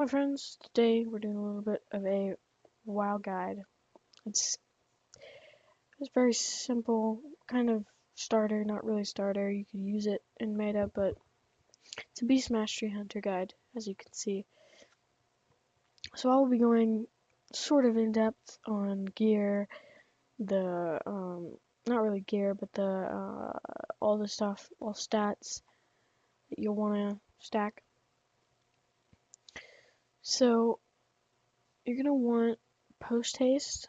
My friends, today we're doing a little bit of a WoW guide. It's it's very simple, kind of starter, not really starter. You could use it in meta, but it's a Beastmastery Hunter guide, as you can see. So I will be going sort of in depth on gear, the not really gear, but the all the stuff, all stats that you'll want to stack. So you're gonna want post haste,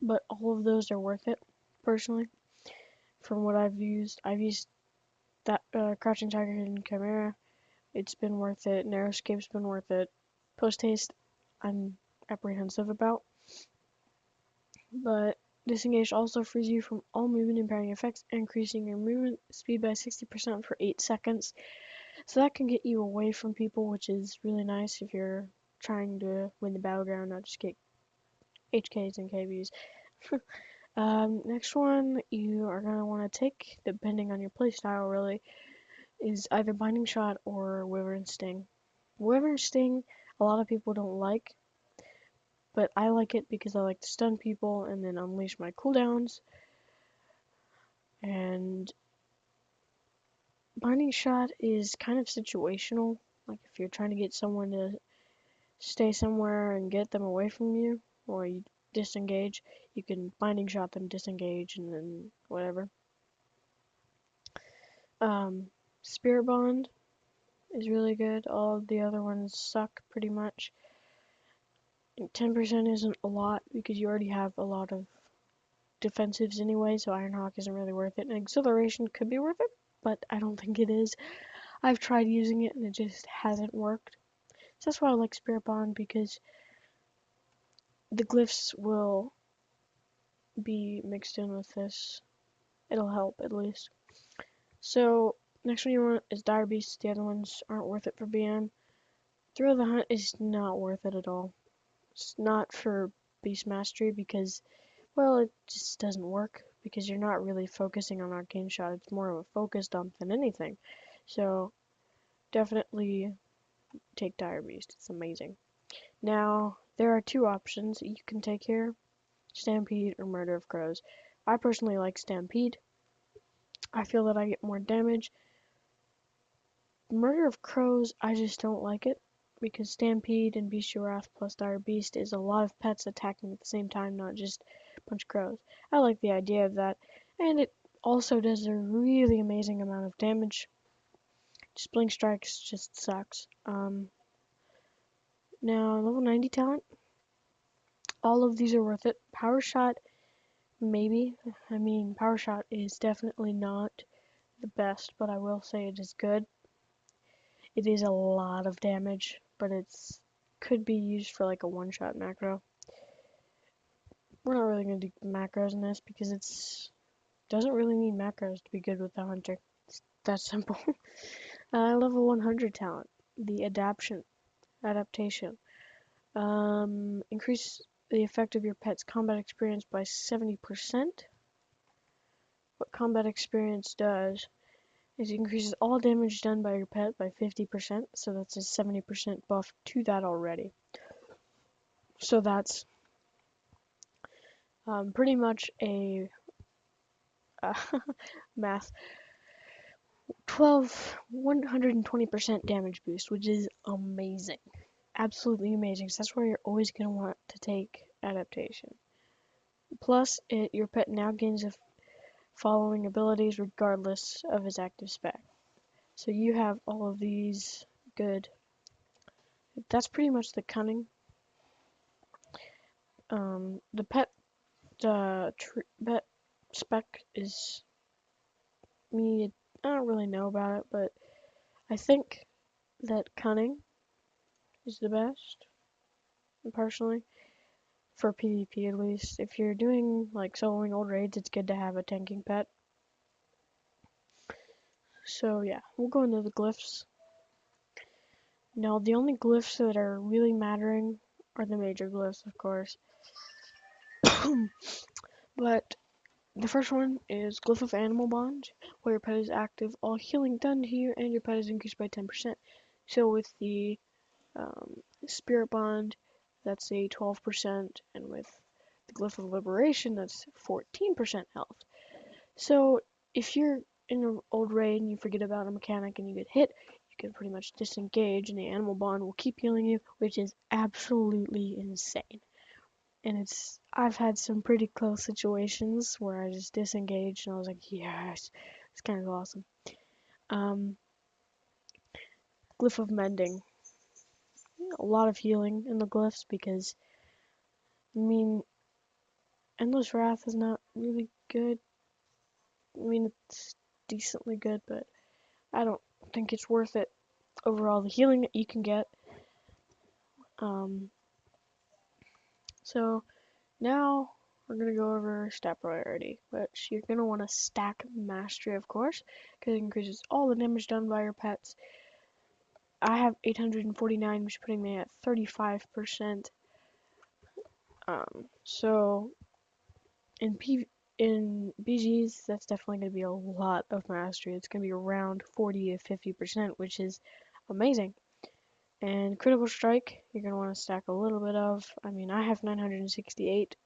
but all of those are worth it, personally. From what I've used that Crouching Tiger, Hidden Chimera. It's been worth it. Narrowscape's been worth it. Post haste, I'm apprehensive about. But disengage also frees you from all movement impairing effects, increasing your movement speed by 60% for 8 seconds. So that can get you away from people, which is really nice if you're trying to win the battleground, not just get HKs and KBs. Next one you are going to want to take, depending on your playstyle really, is either Binding Shot or Wyvern Sting. Wyvern Sting, a lot of people don't like, but I like it because I like to stun people and then unleash my cooldowns. And Binding Shot is kind of situational. Like if you're trying to get someone to stay somewhere and get them away from you, or you disengage, you can Binding Shot them, disengage, and then whatever. Spirit Bond is really good. All the other ones suck pretty much. 10% isn't a lot because you already have a lot of defensives anyway, so Ironhawk isn't really worth it. And Exhilaration could be worth it, but I don't think it is. I've tried using it and it just hasn't worked. So that's why I like Spirit Bond, because the glyphs will be mixed in with this. It'll help at least. So next one you want is Dire Beast. The other ones aren't worth it for BM. Thrill of the Hunt is not worth it at all. It's not for Beast Mastery because, well, it just doesn't work because you're not really focusing on Arcane Shot. It's more of a focus dump than anything. So definitely take Dire Beast. It's amazing. Now, there are two options you can take here. Stampede or Murder of Crows. I personally like Stampede. I feel that I get more damage. Murder of Crows, I just don't like it because Stampede and Bestial Wrath plus Dire Beast is a lot of pets attacking at the same time, not just a bunch of crows. I like the idea of that, and it also does a really amazing amount of damage. Just Blink Strikes just sucks. Now, level 90 talent, all of these are worth it. Power Shot, maybe. I mean, Power Shot is definitely not the best, but I will say it is good. It is a lot of damage, but it's could be used for like a one-shot macro. We're not really gonna do macros in this because it's doesn't really need macros to be good with the hunter. It's that simple. Level 100 talent, the adaptation. Increase the effect of your pet's combat experience by 70%. What combat experience does is it increases all damage done by your pet by 50%, so that's a 70% buff to that already. So that's pretty much a uh, math 120% damage boost, which is amazing. Absolutely amazing. So that's where you're always going to want to take adaptation. Plus, your pet now gains following abilities regardless of his active spec. So you have all of these good. That's pretty much the cunning. The pet spec is me. I don't really know about it, but I think that cunning is the best, personally, for PvP at least. If you're doing like soloing old raids, it's good to have a tanking pet. So yeah, we'll go into the glyphs. Now the only glyphs that are really mattering are the major glyphs, of course. But the first one is Glyph of Animal Bond, where your pet is active. All healing done to you and your pet is increased by 10%. So with the Spirit Bond, that's a 12%, and with the Glyph of Liberation, that's 14% health. So if you're in an old raid and you forget about a mechanic and you get hit, you can pretty much disengage, and the Animal Bond will keep healing you, which is absolutely insane. And I've had some pretty close situations where I just disengaged and I was like, yes, it's kind of awesome. Um, Glyph of Mending. A lot of healing in the glyphs because, I mean, Endless Wrath is not really good. I mean, it's decently good, but I don't think it's worth it overall. The healing that you can get. Um, so now we're gonna go over stat priority, which you're gonna want to stack Mastery, of course, because it increases all the damage done by your pets. I have 849, which is putting me at 35%. So in BGs, that's definitely going to be a lot of mastery. It's going to be around 40 to 50%, which is amazing. And critical strike, you're going to want to stack a little bit of. I mean, I have 968,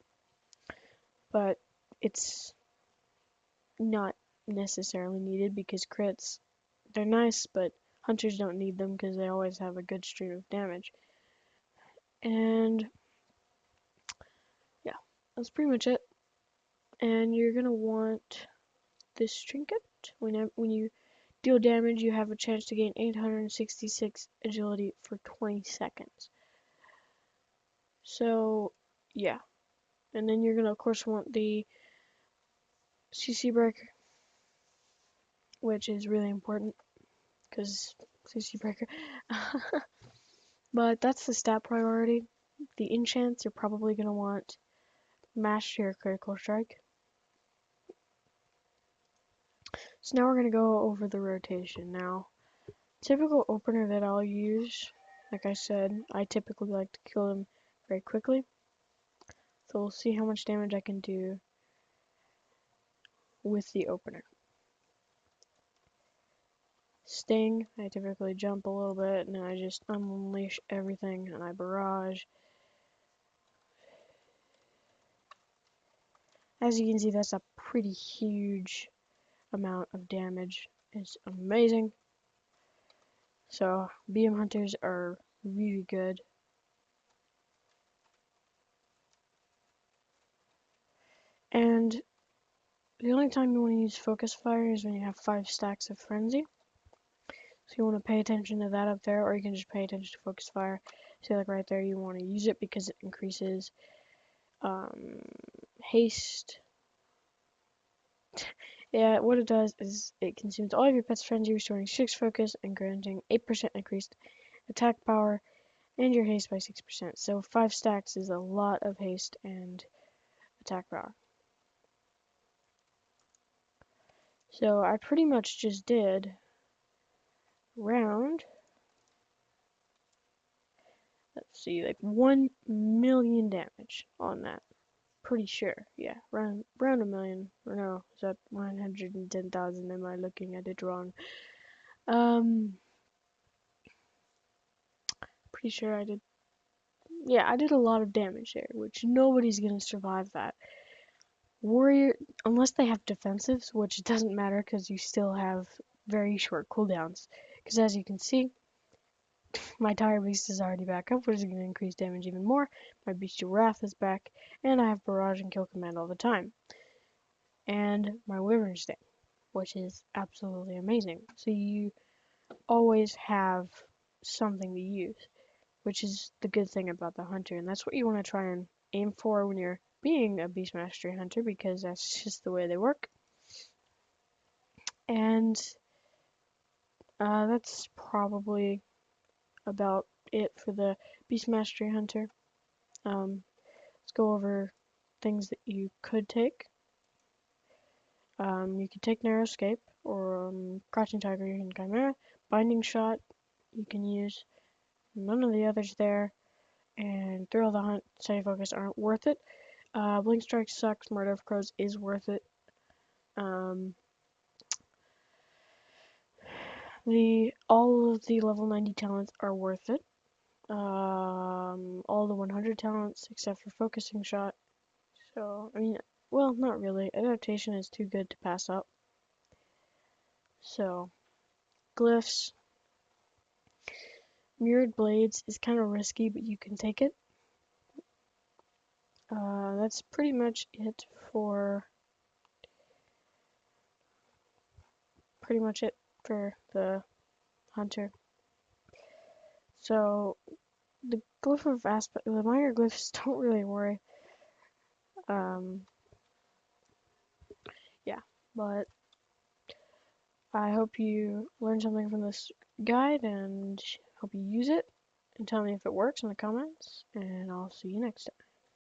but it's not necessarily needed because crits, they're nice, but hunters don't need them because they always have a good stream of damage. And yeah, that's pretty much it. And you're going to want this trinket when you deal damage, you have a chance to gain 866 agility for 20 seconds. So, yeah. And then you're going to, of course, want the CC breaker, which is really important, because CC breaker. But that's the stat priority. The enchants, you're probably going to want Mastery or Critical Strike. So now we're going to go over the rotation. Now, typical opener that I'll use, like I said, I typically like to kill them very quickly. So we'll see how much damage I can do with the opener. Sting, I typically jump a little bit and I just unleash everything and I barrage. As you can see, that's a pretty huge amount of damage. It's amazing. So, BM Hunters are really good. And the only time you want to use Focus Fire is when you have 5 stacks of Frenzy. So you want to pay attention to that up there, or you can just pay attention to Focus Fire. See, like right there, you want to use it because it increases haste. Yeah, what it does is it consumes all of your pet's frenzy, restoring 6 focus and granting 8% increased attack power and your haste by 6%. So 5 stacks is a lot of haste and attack power. So I pretty much just did around, let's see, like 1 million damage on that. Pretty sure, yeah, around a million, or no, is that 110,000? Am I looking at it wrong? Pretty sure I did. Yeah, I did a lot of damage there, which nobody's gonna survive that. Warrior, unless they have defensives, which doesn't matter because you still have very short cooldowns. Because as you can see, my Tire Beast is already back up, which is going to increase damage even more. My Bestial Wrath is back, and I have Barrage and Kill Command all the time. And my Wyvern Sting, which is absolutely amazing. So you always have something to use, which is the good thing about the Hunter, and that's what you want to try and aim for when you're being a Beastmastery Hunter, because that's just the way they work. And that's probably about it for the Beastmastery Hunter. Let's go over things that you could take. You could take Narrow Escape, or Crouching Tiger, you can Chimera. Binding Shot, you can use. None of the others there. And Thrill of the Hunt, Steady Focus aren't worth it. Blink Strike sucks, Murder of Crows is worth it. all of the level 90 talents are worth it. All the 100 talents except for focusing shot. So, I mean, well, not really. Adaptation is too good to pass up. So, Glyphs. Mirrored Blades is kind of risky, but you can take it. That's pretty much it for the hunter. So the glyph of aspect, the minor glyphs don't really worry. Yeah, but I hope you learned something from this guide and hope you use it and tell me if it works in the comments, and I'll see you next time.